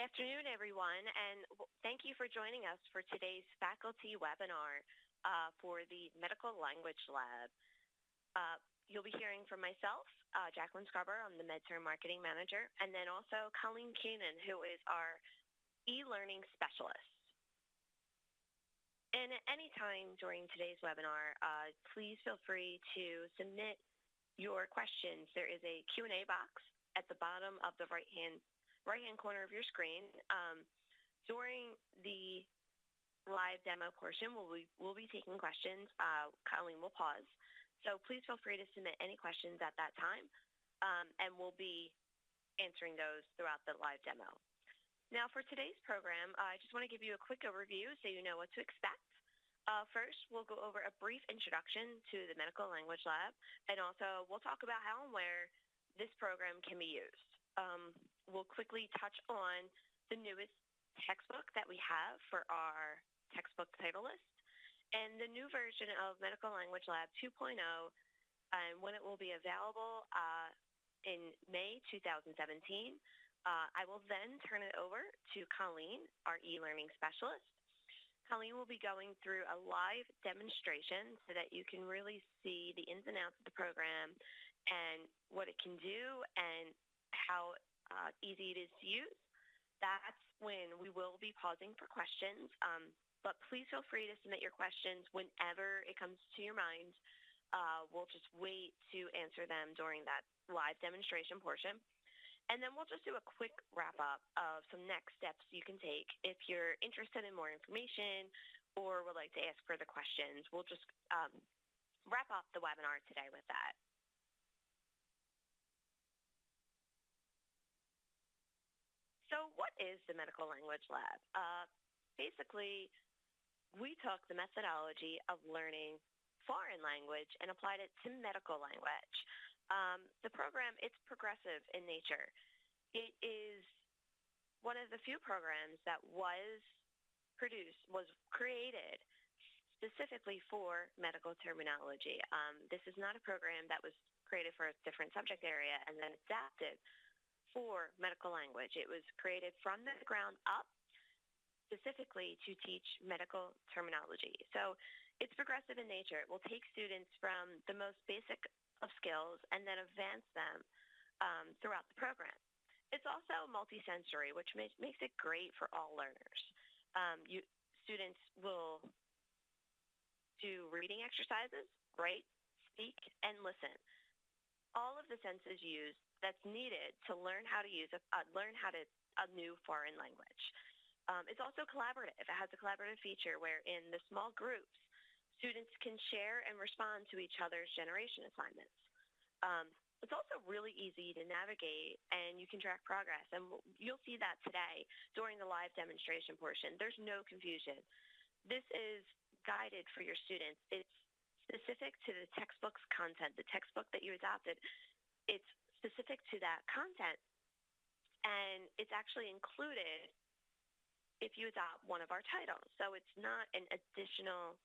afternoon, everyone, and thank you for joining us for today's faculty webinar for the Medical Language Lab. You'll be hearing from myself, Jacqueline Scarborough, I'm the MedCerm Marketing Manager, and then also Colleen Keenan, who is our e-learning specialist. And at any time during today's webinar, please feel free to submit your questions. There is a Q&A box at the bottom of the right-hand corner of your screen. During the live demo portion, we'll be taking questions. Colleen will pause. So please feel free to submit any questions at that time, and we'll be answering those throughout the live demo. Now for today's program, I just want to give you a quick overview so you know what to expect. First, we'll go over a brief introduction to the Medical Language Lab, and also we'll talk about how and where this program can be used. We'll quickly touch on the newest textbook that we have for our textbook title list, and the new version of Medical Language Lab 2.0, and when it will be available in May 2017. I will then turn it over to Colleen, our e-learning specialist. Colleen will be going through a live demonstration so that you can really see the ins and outs of the program and what it can do and how easy it is to use. That's when we will be pausing for questions. But please feel free to submit your questions whenever it comes to your mind. We'll just wait to answer them during that live demonstration portion. And then we'll just do a quick wrap-up of some next steps you can take if you're interested in more information or would like to ask further questions. We'll just wrap up the webinar today with that. So what is the Medical Language Lab? Basically, we took the methodology of learning foreign language and applied it to medical language. The program, it's progressive in nature. It is one of the few programs that was created specifically for medical terminology. This is not a program that was created for a different subject area and then adapted for medical language. It was created from the ground up specifically to teach medical terminology. So it's progressive in nature. It will take students from the most basic of skills and then advance them throughout the program. It's also multisensory, which makes it great for all learners. Students will do reading exercises, write, speak, and listen. All of the senses used that's needed to learn how to use a new foreign language. It's also collaborative. It has a collaborative feature where in the small groups, students can share and respond to each other's generation assignments. It's also really easy to navigate and you can track progress. And you'll see that today during the live demonstration portion. There's no confusion. This is guided for your students. It's specific to the textbook's content. The textbook that you adopted, it's specific to that content. And it's actually included if you adopt one of our titles. So it's not an additional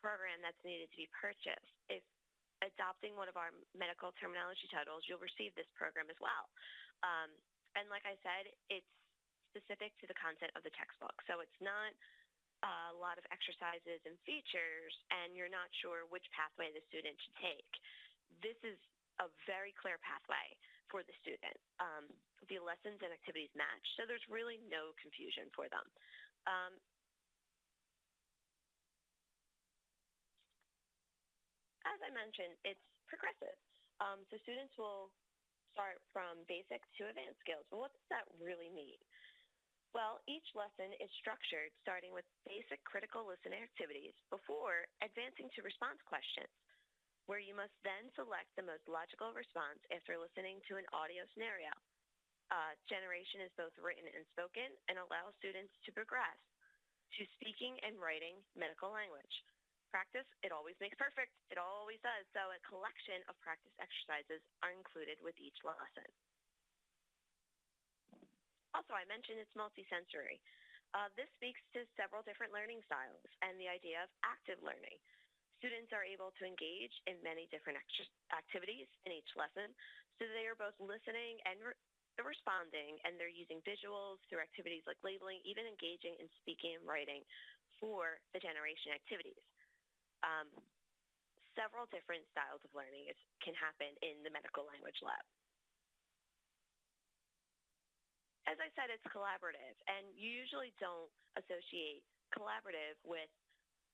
program that's needed to be purchased. If adopting one of our medical terminology titles, you'll receive this program as well. And like I said, it's specific to the content of the textbook. So it's not a lot of exercises and features, and you're not sure which pathway the student should take. This is a very clear pathway for the student. The lessons and activities match, so there's really no confusion for them. As I mentioned, it's progressive. So students will start from basic to advanced skills. Well, what does that really mean? Well, each lesson is structured starting with basic critical listening activities before advancing to response questions, where you must then select the most logical response after listening to an audio scenario. Generation is both written and spoken and allows students to progress to speaking and writing medical language. Practice, it always makes perfect. It always does. So a collection of practice exercises are included with each lesson. Also, I mentioned it's multisensory. This speaks to several different learning styles and the idea of active learning. Students are able to engage in many different activities in each lesson, so they are both listening and they're responding, and they're using visuals through activities like labeling, even engaging in speaking and writing for the generation activities. Um, Several different styles of learning can happen in the medical language lab. As I said, it's collaborative, and you usually don't associate collaborative with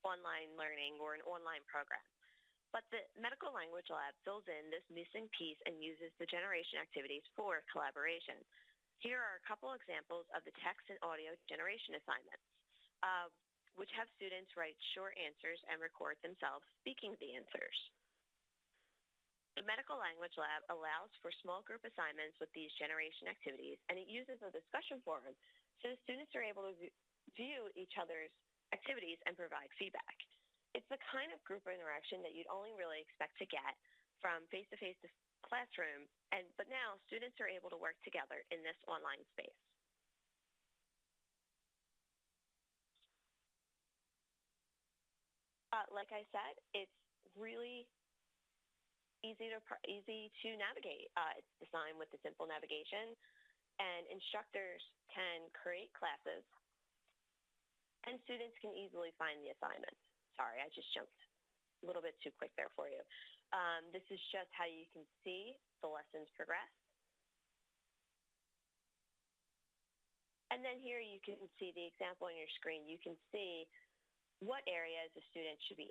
online learning or an online program. But the medical language lab fills in this missing piece and uses the generation activities for collaboration. Here are a couple examples of the text and audio generation assignments, which have students write short answers and record themselves speaking the answers. The medical language lab allows for small group assignments with these generation activities, and it uses a discussion forum so the students are able to view each other's activities and provide feedback. It's the kind of group interaction that you'd only really expect to get from face-to-face classroom, but now students are able to work together in this online space. Like I said, it's really easy to navigate. It's designed with the simple navigation, and instructors can create classes, and students can easily find the assignments. Sorry, I just jumped a little bit too quick there for you. This is just how you can see the lessons progress. And then here you can see the example on your screen. You can see what areas a student should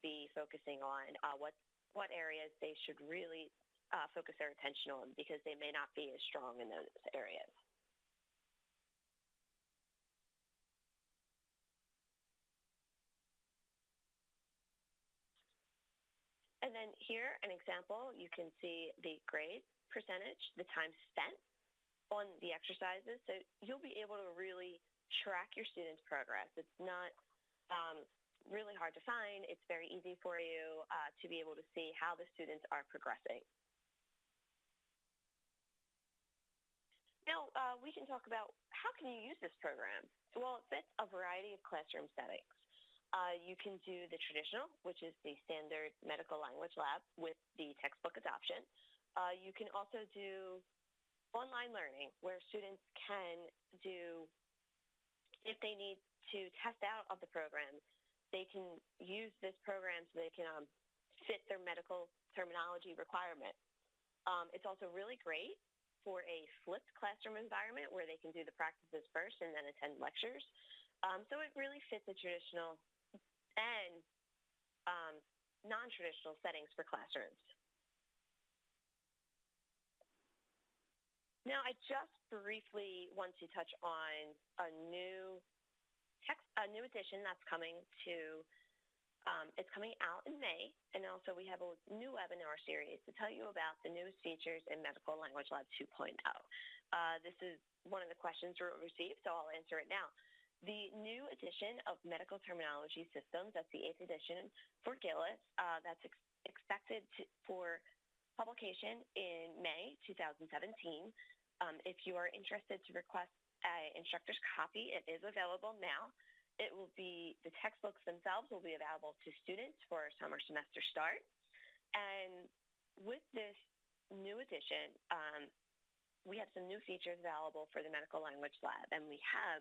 be focusing on, what areas they should really focus their attention on, because they may not be as strong in those areas. And then here, an example, you can see the grade percentage, the time spent on the exercises. So you'll be able to really track your students' progress. It's not really hard to find. It's very easy for you to be able to see how the students are progressing. Now, we can talk about how can you use this program? Well, it fits a variety of classroom settings. You can do the traditional, which is the standard medical language lab with the textbook adoption. You can also do online learning, where students can do, if they need to test out of the program, they can use this program so they can fit their medical terminology requirement. It's also really great for a flipped classroom environment where they can do the practices first and then attend lectures. So it really fits the traditional and non-traditional settings for classrooms. Now, I just briefly want to touch on a new edition that's coming to, it's coming out in May, and also we have a new webinar series to tell you about the newest features in Medical Language Lab 2.0. This is one of the questions we received, so I'll answer it now. The new edition of Medical Terminology Systems, that's the 8th edition for Gillis, that's expected for publication in May 2017. If you are interested to request an instructor's copy, it is available now. It will be, the textbooks themselves will be available to students for summer semester start. And with this new edition, we have some new features available for the Medical Language Lab, and we have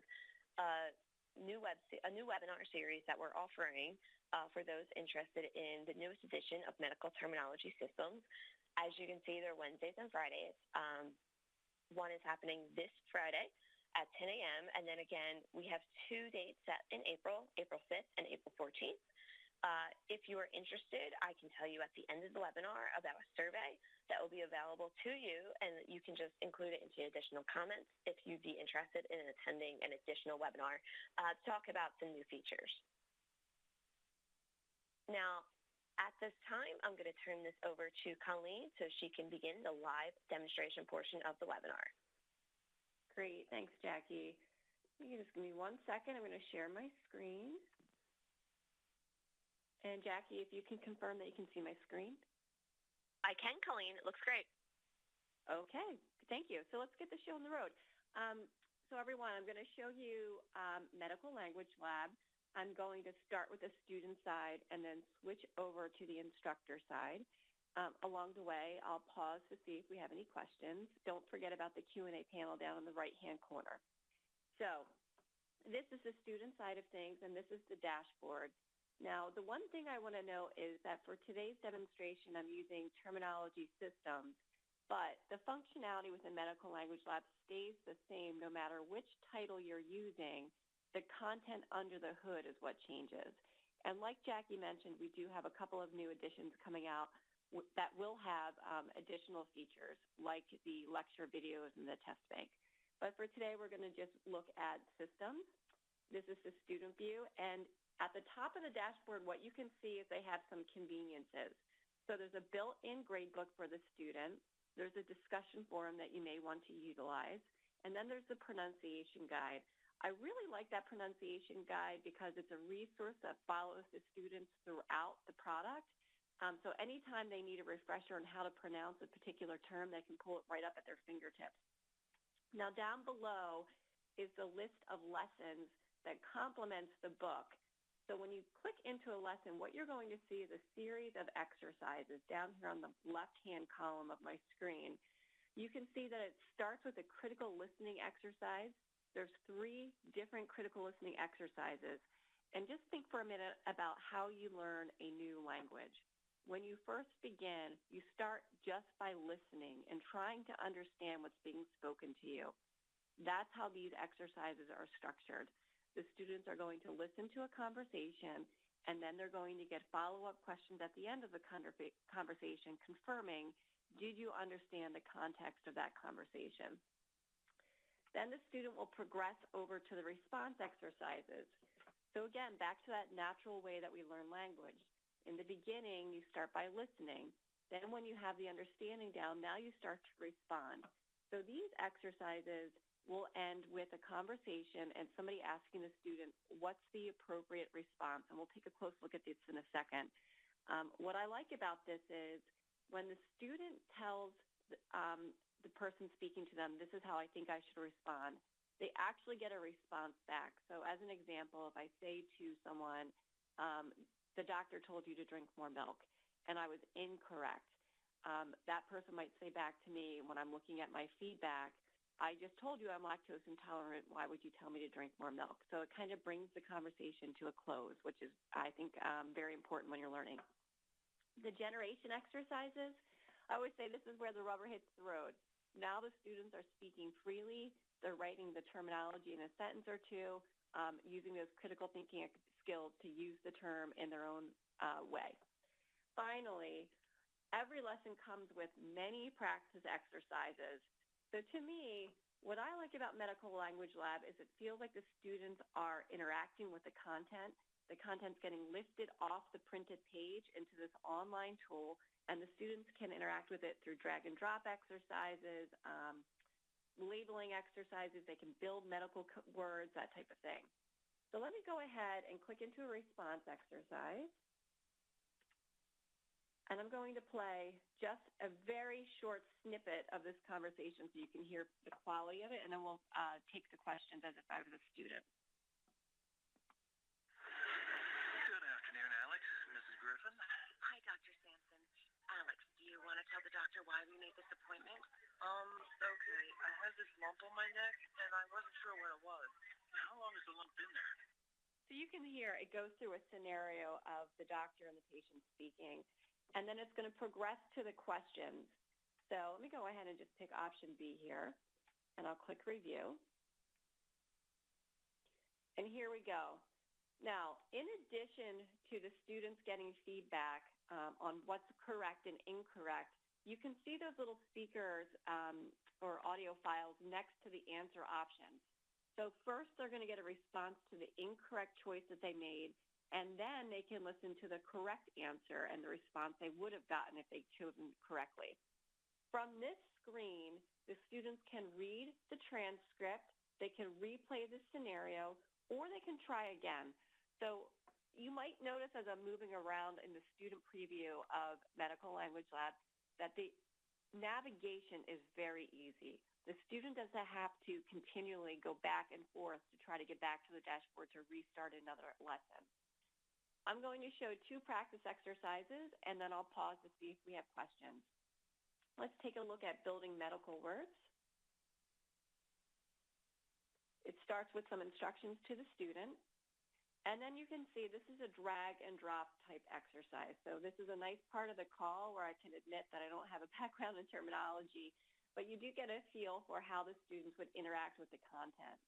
a new webinar series that we're offering for those interested in the newest edition of Medical Terminology Systems. As you can see, they're Wednesdays and Fridays. One is happening this Friday at 10 a.m. And then again, we have 2 dates set in April 5th and April 14th. If you are interested, I can tell you at the end of the webinar about a survey that will be available to you, and you can just include it into additional comments if you'd be interested in attending an additional webinar to talk about some new features. Now, at this time, I'm going to turn this over to Colleen so she can begin the live demonstration portion of the webinar. Great. Thanks, Jackie. You can just give me 1 second. I'm going to share my screen. And Jackie, if you can confirm that you can see my screen. I can, Colleen. It looks great. Okay. Thank you. So let's get the show on the road. So everyone, I'm going to show you Medical Language Lab. I'm going to start with the student side and then switch over to the instructor side. Along the way, I'll pause to see if we have any questions. Don't forget about the Q&A panel down in the right-hand corner. So this is the student side of things, and this is the dashboard. Now, the one thing I want to note is that for today's demonstration, I'm using terminology systems, but the functionality within Medical Language Lab stays the same no matter which title you're using. The content under the hood is what changes. And like Jackie mentioned, we do have a couple of new additions coming out that will have additional features like the lecture videos and the test bank. But for today, we're going to just look at systems. This is the student view. And at the top of the dashboard, what you can see is they have some conveniences. So there's a built-in gradebook for the student. There's a discussion forum that you may want to utilize. And then there's the pronunciation guide. I really like that pronunciation guide because it's a resource that follows the students throughout the product. So anytime they need a refresher on how to pronounce a particular term, they can pull it right up at their fingertips. Now, down below is the list of lessons that complements the book. So when you click into a lesson, what you're going to see is a series of exercises down here on the left-hand column of my screen. You can see that it starts with a critical listening exercise. There's 3 different critical listening exercises. And just think for a minute about how you learn a new language. When you first begin, you start just by listening and trying to understand what's being spoken to you. That's how these exercises are structured. The students are going to listen to a conversation, and then they're going to get follow-up questions at the end of the conversation confirming, did you understand the context of that conversation? Then the student will progress over to the response exercises. So again, back to that natural way that we learn language. In the beginning, you start by listening. Then when you have the understanding down, now you start to respond. So these exercises will end with a conversation and somebody asking the student, what's the appropriate response? And we'll take a close look at this in a second. What I like about this is when the student tells the person speaking to them, this is how I think I should respond, they actually get a response back. So as an example, if I say to someone, the doctor told you to drink more milk, and I was incorrect. That person might say back to me when I'm looking at my feedback, I just told you I'm lactose intolerant. Why would you tell me to drink more milk? So it kind of brings the conversation to a close, which is, I think, very important when you're learning. The generation exercises, I always say this is where the rubber hits the road. Now the students are speaking freely. They're writing the terminology in a sentence or two, using those critical thinking skills to use the term in their own way. Finally, every lesson comes with many practice exercises. So to me, what I like about Medical Language Lab is it feels like the students are interacting with the content. The content's getting lifted off the printed page into this online tool, and the students can interact with it through drag and drop exercises, labeling exercises. They can build medical words, that type of thing. So let me go ahead and click into a response exercise. And I'm going to play just a very short snippet of this conversation so you can hear the quality of it, and then we'll take the questions as if I was a student. Good afternoon, Alex. Mrs. Griffin. Hi, Dr. Sampson. Alex, do you want to tell the doctor why we made this appointment? Okay. I had this lump on my neck, and I wasn't sure what it was. How long has the lump been there? So you can hear it goes through a scenario of the doctor and the patient speaking, and then it's going to progress to the questions. So let me go ahead and just pick option B here, and I'll click review. And here we go. Now, in addition to the students getting feedback on what's correct and incorrect, you can see those little speakers or audio files next to the answer options. So first, they're going to get a response to the incorrect choice that they made, and then they can listen to the correct answer and the response they would have gotten if they'd chosen correctly. From this screen, the students can read the transcript, they can replay the scenario, or they can try again. So you might notice as I'm moving around in the student preview of Medical Language Lab that the navigation is very easy. The student doesn't have to continually go back and forth to try to get back to the dashboard to restart another lesson. I'm going to show 2 practice exercises, and then I'll pause to see if we have questions. Let's take a look at building medical words. It starts with some instructions to the student. And then you can see this is a drag and drop type exercise. So this is a nice part of the call where I can admit that I don't have a background in terminology, but you do get a feel for how the students would interact with the content.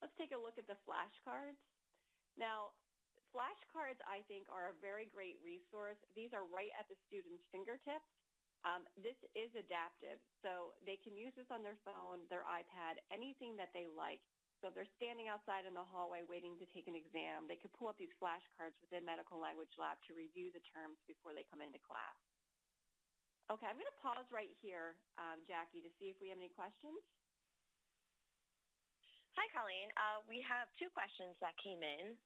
Let's take a look at the flashcards. Now, flashcards, I think, are a very great resource. These are right at the student's fingertips. This is adaptive, so they can use this on their phone, their iPad, anything that they like. So if they're standing outside in the hallway waiting to take an exam, they could pull up these flashcards within Medical Language Lab to review the terms before they come into class. Okay, I'm going to pause right here, Jackie, to see if we have any questions. Hi, Colleen. We have 2 questions that came in.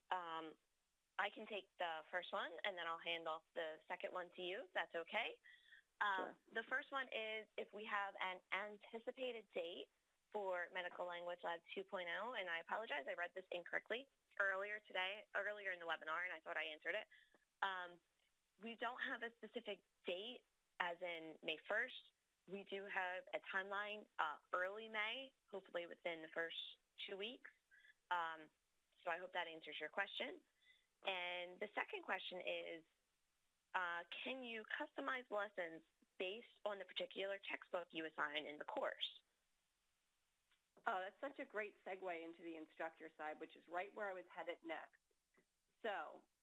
I can take the first one, and then I'll hand off the second one to you, if that's okay. Sure. The first one is if we have an anticipated date for Medical Language Lab 2.0, and I apologize, I read this incorrectly earlier in the webinar, and I thought I answered it. We don't have a specific date, as in May 1st. We do have a timeline, early May, hopefully within the first 2 weeks. So I hope that answers your question. And the second question is, can you customize lessons based on the particular textbook you assign in the course? Oh, that's such a great segue into the instructor side, which is right where I was headed next. So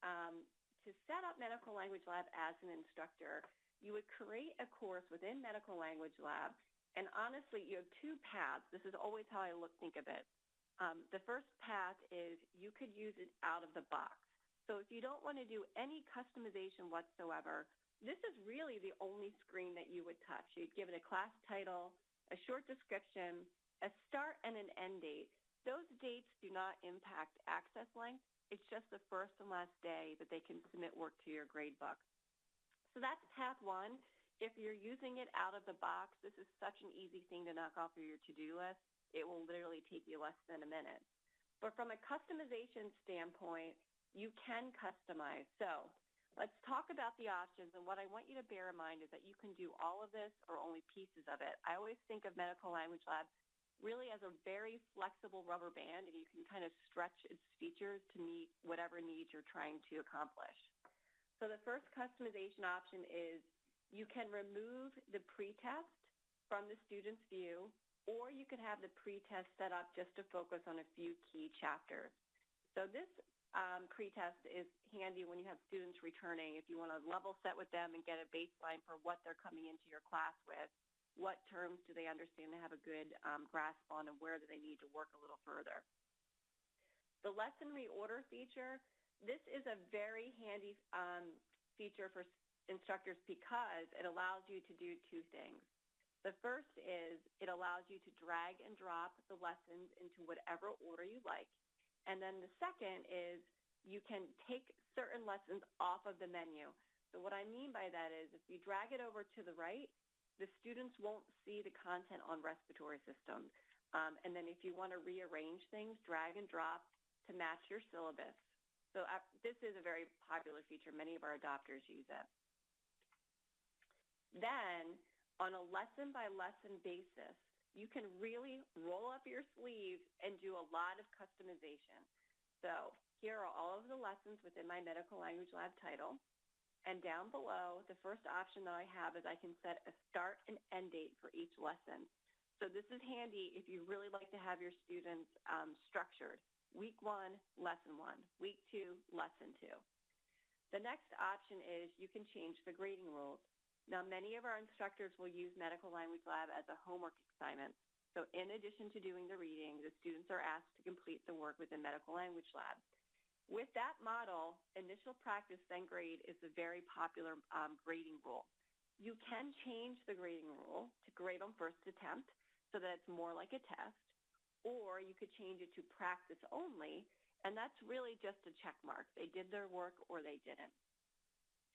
to set up Medical Language Lab as an instructor, you would create a course within Medical Language Lab, and honestly, you have 2 paths. This is always how I think of it. The first path is you could use it out of the box. So if you don't want to do any customization whatsoever, this is really the only screen that you would touch. You'd give it a class title, a short description, a start and an end date. Those dates do not impact access length. It's just the first and last day that they can submit work to your gradebook. So that's path 1. If you're using it out of the box, this is such an easy thing to knock off of your to-do list. It will literally take you less than a minute. But from a customization standpoint, you can customize. So let's talk about the options. And what I want you to bear in mind is that you can do all of this or only pieces of it. I always think of Medical Language Lab really as a very flexible rubber band, and you can kind of stretch its features to meet whatever needs you're trying to accomplish. So the first customization option is you can remove the pretest from the student's view, or you can have the pretest set up just to focus on a few key chapters. So this pretest is handy when you have students returning. If you want to level set with them and get a baseline for what they're coming into your class with, what terms do they understand to have a good grasp on, and where do they need to work a little further. The lesson reorder feature, this is a very handy feature for instructors because it allows you to do 2 things. The first is it allows you to drag and drop the lessons into whatever order you like. And then the second is you can take certain lessons off of the menu. So what I mean by that is if you drag it over to the right, the students won't see the content on respiratory systems. And then if you want to rearrange things, drag and drop to match your syllabus. So this is a very popular feature. Many of our adopters use it. Then on a lesson-by-lesson basis, you can really roll up your sleeves and do a lot of customization. So here are all of the lessons within my Medical Language Lab title. And down below, the first option that I have is I can set a start and end date for each lesson. So this is handy if you really like to have your students structured. Week 1, lesson 1. Week 2, lesson 2. The next option is you can change the grading rules. Now, many of our instructors will use Medical Language Lab as a homework assignment. So in addition to doing the reading, the students are asked to complete the work within Medical Language Lab. With that model, initial practice then grade is a very popular grading rule. You can change the grading rule to grade on first attempt so that it's more like a test, or you could change it to practice only, and that's really just a check mark. They did their work or they didn't.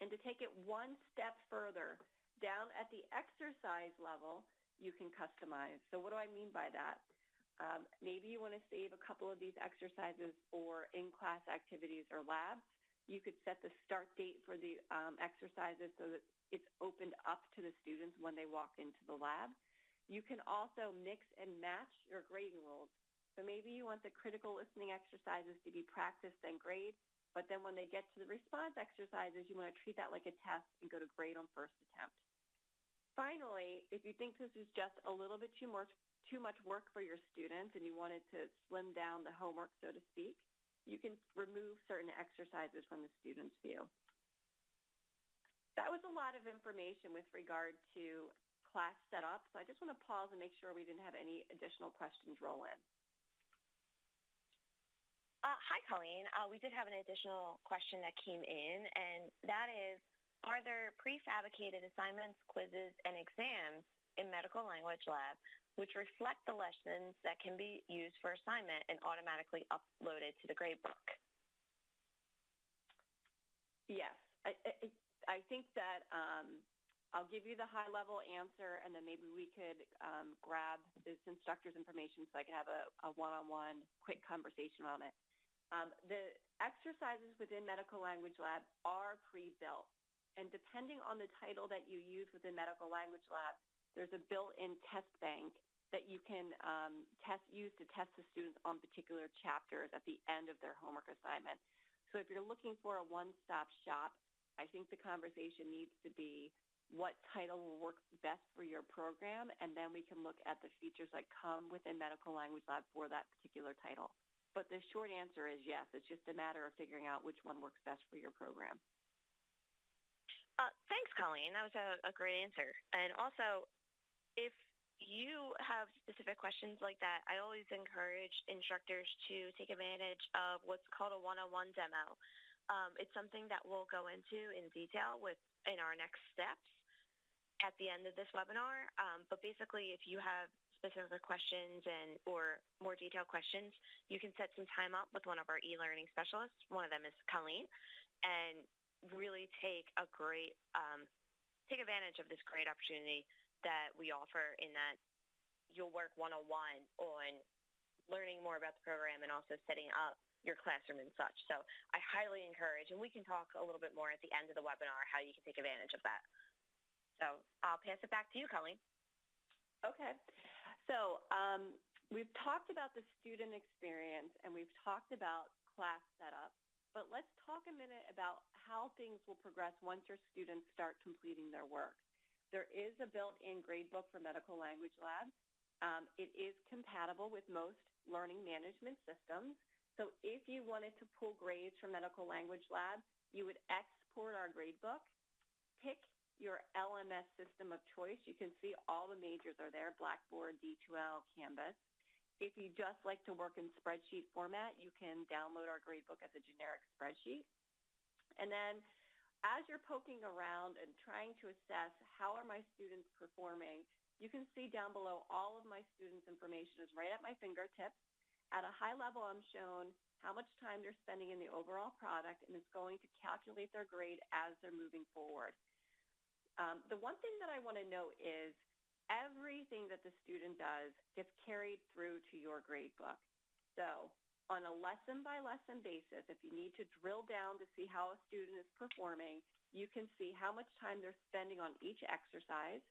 And to take it one step further, down at the exercise level, you can customize. So what do I mean by that? Maybe you want to save a couple of these exercises for in-class activities or labs. You could set the start date for the exercises so that it's opened up to the students when they walk into the lab. You can also mix and match your grading rules. So maybe you want the critical listening exercises to be practiced and grade, but then when they get to the response exercises, you want to treat that like a test and go to grade on first attempt. Finally, if you think this is just a little bit too much work for your students and you wanted to slim down the homework, so to speak, you can remove certain exercises from the student's view. That was a lot of information with regard to class setup, so I just want to pause and make sure we didn't have any additional questions roll in. Hi, Colleen. We did have an additional question that came in, and that is, are there prefabricated assignments, quizzes, and exams in medical language lab which reflect the lessons that can be used for assignment and automatically uploaded to the gradebook? Yes. I think that I'll give you the high-level answer, and then maybe we could grab this instructor's information so I can have a one-on-one quick conversation on it. The exercises within Medical Language Lab are pre-built, and depending on the title that you use within Medical Language Lab, there's a built-in test bank that you can use to test the students on particular chapters at the end of their homework assignment. So if you're looking for a one-stop shop, I think the conversation needs to be what title will work best for your program, and then we can look at the features that come within Medical Language Lab for that particular title. But the short answer is yes. It's just a matter of figuring out which one works best for your program. Thanks, Colleen. That was a great answer. And also, if you have specific questions like that, I always encourage instructors to take advantage of what's called a one-on-one demo. It's something that we'll go into in detail in our next steps at the end of this webinar. But basically, if you have specific questions or more detailed questions, you can set some time up with one of our e-learning specialists. One of them is Colleen, and really take advantage of this great opportunity that we offer, in that you'll work one-on-one on learning more about the program and also setting up your classroom and such. So I highly encourage, and we can talk a little bit more at the end of the webinar, how you can take advantage of that. So I'll pass it back to you, Colleen. Okay. So we've talked about the student experience and we've talked about class setup, but let's talk a minute about how things will progress once your students start completing their work. There is a built-in gradebook for Medical Language Lab. It is compatible with most learning management systems. So if you wanted to pull grades from Medical Language Lab, you would export our gradebook, pick your LMS system of choice. You can see all the majors are there: Blackboard, D2L, Canvas. If you just like to work in spreadsheet format, you can download our gradebook as a generic spreadsheet. And then as you're poking around and trying to assess how are my students performing, you can see down below all of my students' information is right at my fingertips. At a high level, I'm shown how much time they're spending in the overall product, and it's going to calculate their grade as they're moving forward. The one thing that I want to note is everything that the student does gets carried through to your gradebook. So on a lesson-by-lesson basis, if you need to drill down to see how a student is performing, you can see how much time they're spending on each exercise.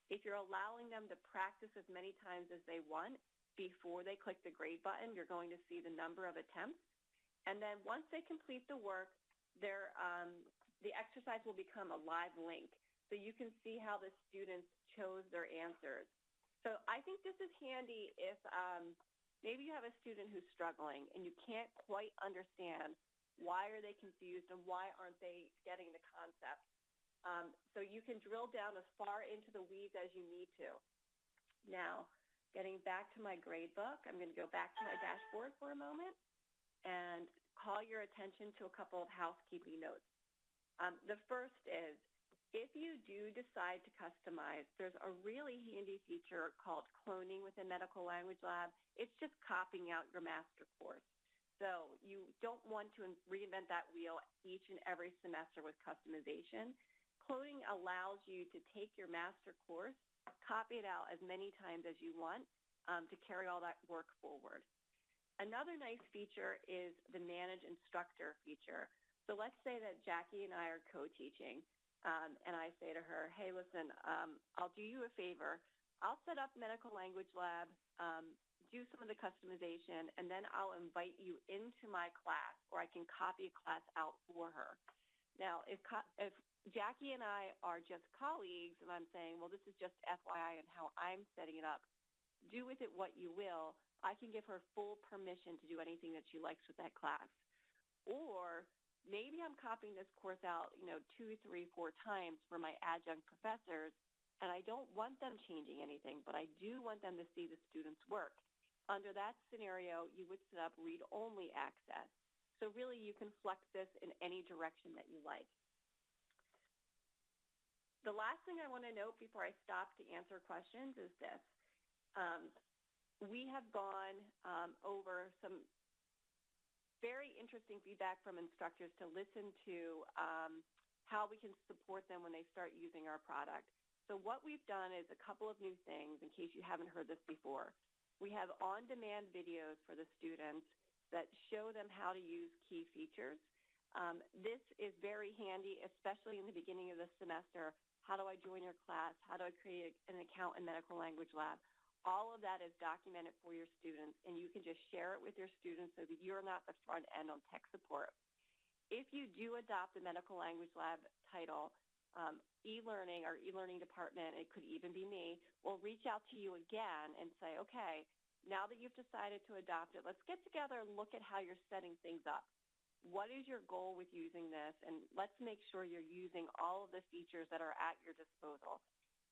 If you're allowing them to practice as many times as they want before they click the grade button, you're going to see the number of attempts. And then once they complete the work, the exercise will become a live link. So you can see how the students chose their answers. So I think this is handy if maybe you have a student who's struggling and you can't quite understand why are they confused and why aren't they getting the concept. So you can drill down as far into the weeds as you need to. Now, getting back to my grade book, I'm going to go back to my dashboard for a moment and call your attention to a couple of housekeeping notes. The first is, if you do decide to customize, there's a really handy feature called cloning within Medical Language Lab. It's just copying out your master course. So you don't want to reinvent that wheel each and every semester with customization. Cloning allows you to take your master course, copy it out as many times as you want to carry all that work forward. Another nice feature is the Manage Instructor feature. So let's say that Jackie and I are co-teaching, and I say to her, hey, listen, I'll do you a favor. I'll set up medical language lab, do some of the customization, and then I'll invite you into my class, or I can copy a class out for her. Now, if Jackie and I are just colleagues, and I'm saying, well, this is just FYI and how I'm setting it up, do with it what you will, I can give her full permission to do anything that she likes with that class. Or maybe I'm copying this course out, 2, 3, 4 times for my adjunct professors, and I don't want them changing anything, but I do want them to see the students' work. Under that scenario, you would set up read-only access. So really, you can flex this in any direction that you like. The last thing I want to note before I stop to answer questions is this. We have gone over some very interesting feedback from instructors to listen to how we can support them when they start using our product. So what we've done is a couple of new things in case you haven't heard this before. We have on-demand videos for the students that show them how to use key features. This is very handy, especially in the beginning of the semester. How do I join your class? How do I create an account in Medical Language Lab? All of that is documented for your students, and you can just share it with your students so that you're not the front end on tech support. If you do adopt the Medical Language Lab title, e-learning or e-learning department, it could even be me, will reach out to you again and say, okay, now that you've decided to adopt it, let's get together and look at how you're setting things up. What is your goal with using this? And let's make sure you're using all of the features that are at your disposal.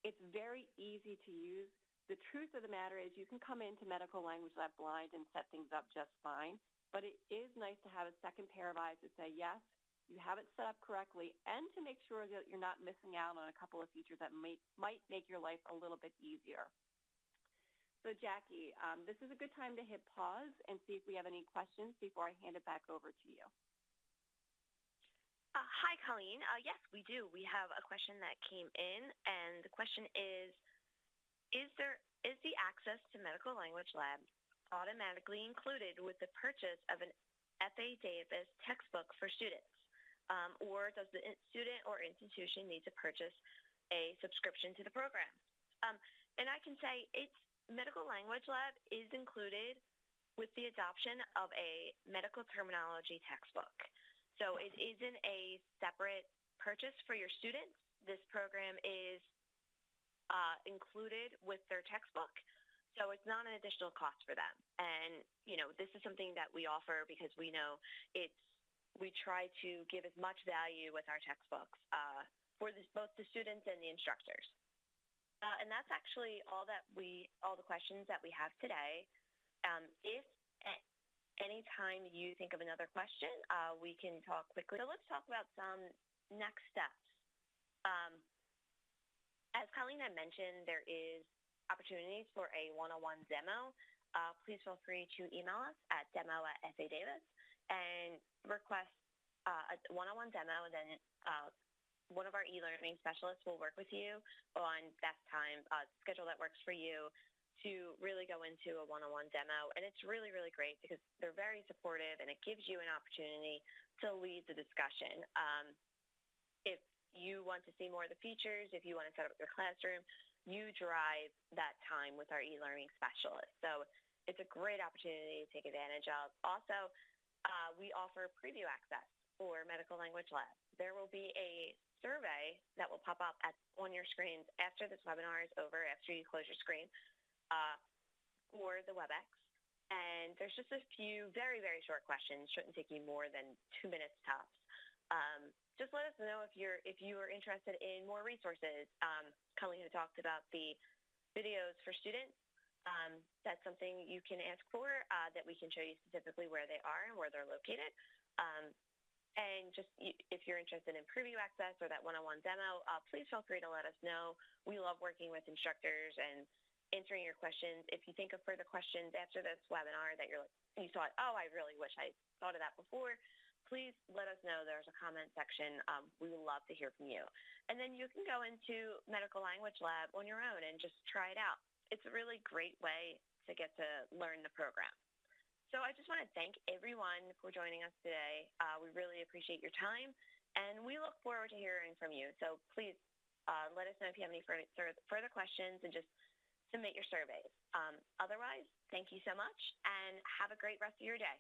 It's very easy to use. The truth of the matter is you can come into Medical Language Lab blind and set things up just fine, but it is nice to have a second pair of eyes to say, yes, you have it set up correctly, and to make sure that you're not missing out on a couple of features that might make your life a little bit easier. So Jackie, this is a good time to hit pause and see if we have any questions before I hand it back over to you. Hi, Colleen. Yes, we do. We have a question that came in, and the question is the access to Medical Language Lab automatically included with the purchase of an F.A. Davis textbook for students? Or does the student or institution need to purchase a subscription to the program? And I can say Medical Language Lab is included with the adoption of a medical terminology textbook. So it isn't a separate purchase for your students. This program is included with their textbook. So it's not an additional cost for them. And, this is something that we offer because we know we try to give as much value with our textbooks for both the students and the instructors. And that's actually all the questions that we have today. If at any time you think of another question, we can talk quickly. So let's talk about some next steps. As Colleen had mentioned, there is opportunities for a one-on-one demo. Please feel free to email us at demo@FADavis and request a one-on-one demo, and then one of our e-learning specialists will work with you on best time schedule that works for you to really go into a one-on-one demo. And it's really, really great because they're very supportive, and it gives you an opportunity to lead the discussion. If you want to see more of the features, if you want to set up your classroom, you drive that time with our e-learning specialist. So it's a great opportunity to take advantage of. Also, we offer preview access for Medical Language Lab. There will be a survey that will pop up on your screens after this webinar is over, after you close your screen, for the WebEx. And there's just a few very, very short questions. Shouldn't take you more than 2 minutes tops. Just let us know if you are interested in more resources. Colleen had talked about the videos for students. That's something you can ask for, that we can show you specifically where they are and where they're located. And just if you're interested in preview access or that one-on-one demo, please feel free to let us know. We love working with instructors and answering your questions. If you think of further questions after this webinar that you thought, oh, I really wish I thought of that before, please let us know. There's a comment section. We would love to hear from you. And then you can go into Medical Language Lab on your own and just try it out. It's a really great way to get to learn the program. So I just want to thank everyone for joining us today. We really appreciate your time, and we look forward to hearing from you. So please let us know if you have any further questions, and just submit your surveys. Otherwise, thank you so much, and have a great rest of your day.